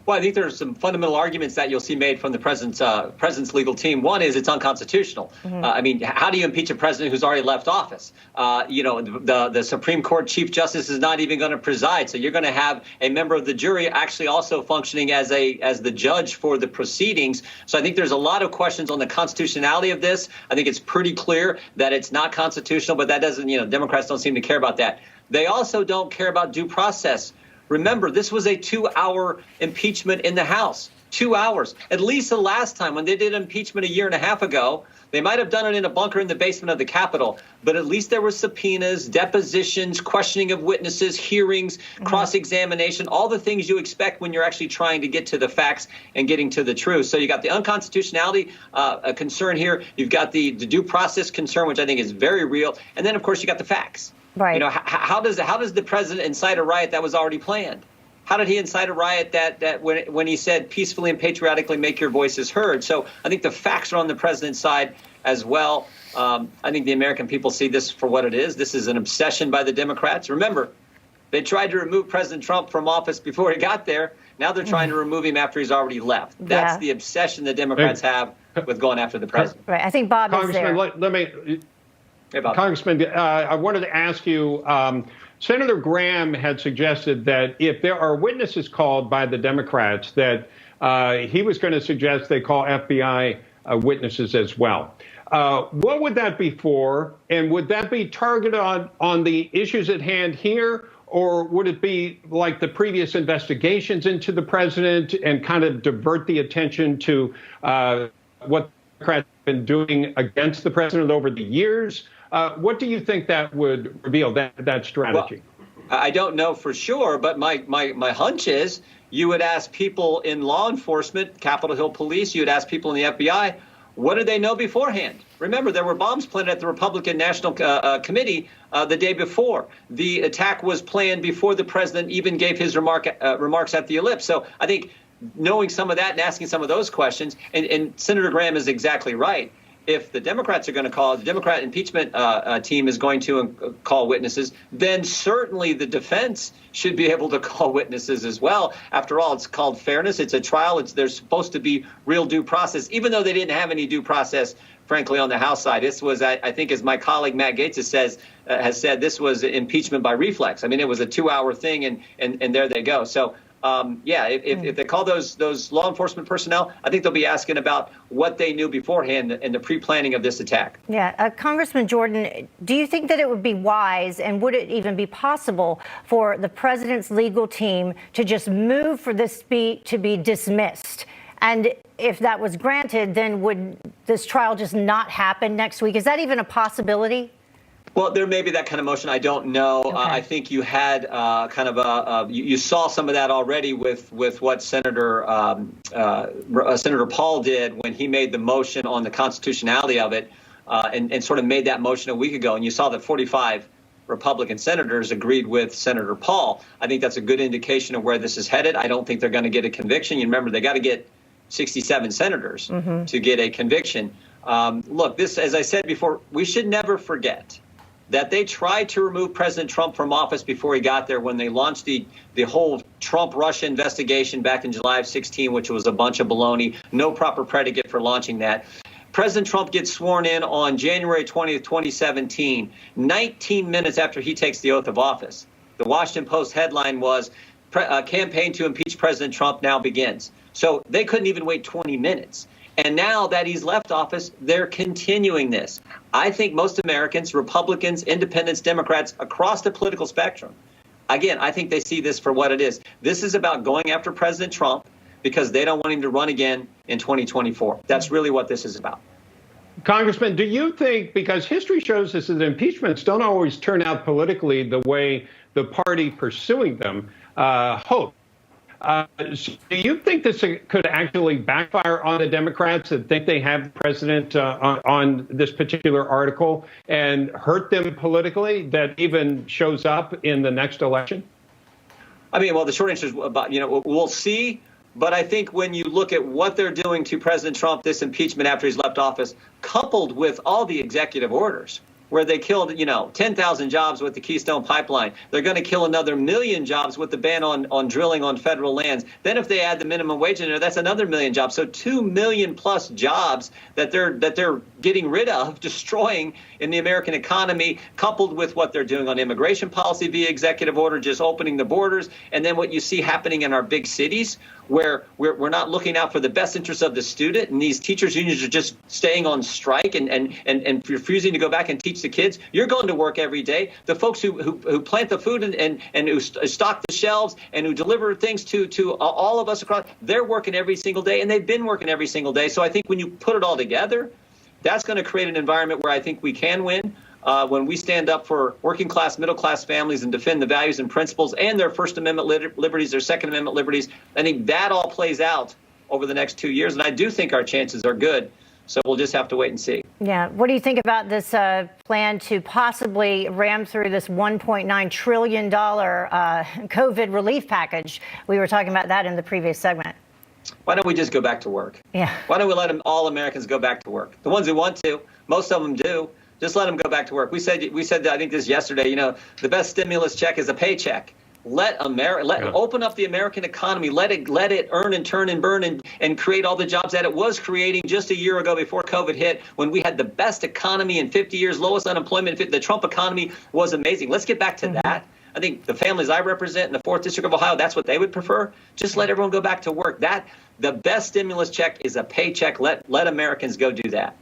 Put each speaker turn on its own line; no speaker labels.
Well, I think there's some fundamental arguments that you'll see made from the president's legal team. One is it's unconstitutional. I mean, how do you impeach a president who's already left office? The Supreme Court Chief Justice is not even going to preside. So you're going to have a member of the jury actually also functioning as the judge for the proceedings. So I think there's a lot of questions on the constitutionality of this. I think it's pretty clear that it's not constitutional, but that doesn't, Democrats don't seem to care about that. They also don't care about due process. Remember, this was a 2-hour impeachment in the House. 2 hours. At least the last time when they did impeachment a year and a half ago, they might have done it in a bunker in the basement of the Capitol, but at least there were subpoenas, depositions, questioning of witnesses, hearings, cross-examination, all the things you expect when you're actually trying to get to the facts and getting to the truth. So you got the unconstitutionality concern here. You've got the due process concern, which I think is very real. And then, of course, you got the facts. Right. How does the president incite a riot that was already planned? How did he incite a riot that when he said peacefully and patriotically make your voices heard? So I think the facts are on the president's side as well. I think the American people see this for what it is. This is an obsession by the Democrats. Remember, they tried to remove President Trump from office before he got there. Now they're trying to remove him after he's already left. That's the obsession the Democrats have with going after the president.
Right. I think Bob is there.
Let me. Hey, Congressman, I wanted to ask you, Senator Graham had suggested that if there are witnesses called by the Democrats, that he was going to suggest they call FBI witnesses as well. What would that be for? And would that be targeted on the issues at hand here? Or would it be like the previous investigations into the president and kind of divert the attention to what the Democrats have been doing against the president over the years? What do you think that would reveal, that strategy?
Well, I don't know for sure, but my hunch is you would ask people in law enforcement, Capitol Hill Police, you would ask people in the FBI, what did they know beforehand? Remember, there were bombs planted at the Republican National Committee the day before. The attack was planned before the president even gave his remarks at the ellipse. So I think knowing some of that and asking some of those questions, and Senator Graham is exactly right. If the Democrats are going to call, the Democrat impeachment team is going to call witnesses, then certainly the defense should be able to call witnesses as well. After all, it's called fairness. It's a trial. There's supposed to be real due process, even though they didn't have any due process, frankly, on the House side. This was, I think, as my colleague Matt Gaetz has said, this was impeachment by reflex. I mean, it was a 2-hour thing, and there they go. So. If they call those law enforcement personnel, I think they'll be asking about what they knew beforehand and the pre-planning of this attack.
Yeah. Congressman Jordan, do you think that it would be wise, and would it even be possible for the president's legal team to just move for this to be dismissed? And if that was granted, then would this trial just not happen next week? Is that even a possibility?
Well, there may be that kind of motion. I don't know. Okay. I think you had you saw some of that already with what Senator Paul did when he made the motion on the constitutionality of it and sort of made that motion a week ago. And you saw that 45 Republican senators agreed with Senator Paul. I think that's a good indication of where this is headed. I don't think they're going to get a conviction. You remember, they got to get 67 senators to get a conviction. Look, this, as I said before, we should never forget that they tried to remove President Trump from office before he got there when they launched the whole Trump-Russia investigation back in July of 2016, which was a bunch of baloney, no proper predicate for launching that. President Trump gets sworn in on January 20th, 2017, 19 minutes after he takes the oath of office. The Washington Post headline was, campaign to impeach President Trump now begins. So they couldn't even wait 20 minutes. And now that he's left office, they're continuing this. I think most Americans, Republicans, independents, Democrats, across the political spectrum, again, I think they see this for what it is. This is about going after President Trump because they don't want him to run again in 2024. That's really what this is about.
Congressman, do you think, because history shows us that impeachments don't always turn out politically the way the party pursuing them hoped, do you think this could actually backfire on the Democrats that think they have the president on this particular article and hurt them politically, that even shows up in the next election?
I mean, well, the short answer is about, we'll see. But I think when you look at what they're doing to President Trump, this impeachment after he's left office, coupled with all the executive orders, where they killed, 10,000 jobs with the Keystone Pipeline. They're going to kill another 1 million jobs with the ban on drilling on federal lands. Then if they add the minimum wage in there, that's another 1 million jobs. So 2 million plus jobs that they're getting rid of, destroying in the American economy, coupled with what they're doing on immigration policy via executive order, just opening the borders. And then what you see happening in our big cities, where we're not looking out for the best interests of the student, and these teachers unions are just staying on strike and refusing to go back and teach the kids. You're going to work every day. The folks who plant the food and who stock the shelves and who deliver things to all of us across, they're working every single day, and they've been working every single day. So I think when you put it all together, that's going to create an environment where I think we can win. When we stand up for working class, middle class families and defend the values and principles and their First Amendment liberties, their Second Amendment liberties, I think that all plays out over the next 2 years. And I do think our chances are good. So we'll just have to wait and see.
Yeah. What do you think about this plan to possibly ram through this $1.9 trillion COVID relief package? We were talking about that in the previous segment.
Why don't we just go back to work?
Yeah.
Why don't we let all Americans go back to work? The ones who want to, most of them do. Just let them go back to work. We said I think this yesterday, the best stimulus check is a paycheck. Open up the American economy. Let it earn and turn and burn and create all the jobs that it was creating just a year ago before COVID hit, when we had the best economy in 50 years, lowest unemployment. The Trump economy was amazing. Let's get back to that. I think the families I represent in the 4th District of Ohio, that's what they would prefer. Just let everyone go back to work. The best stimulus check is a paycheck. Let Americans go do that.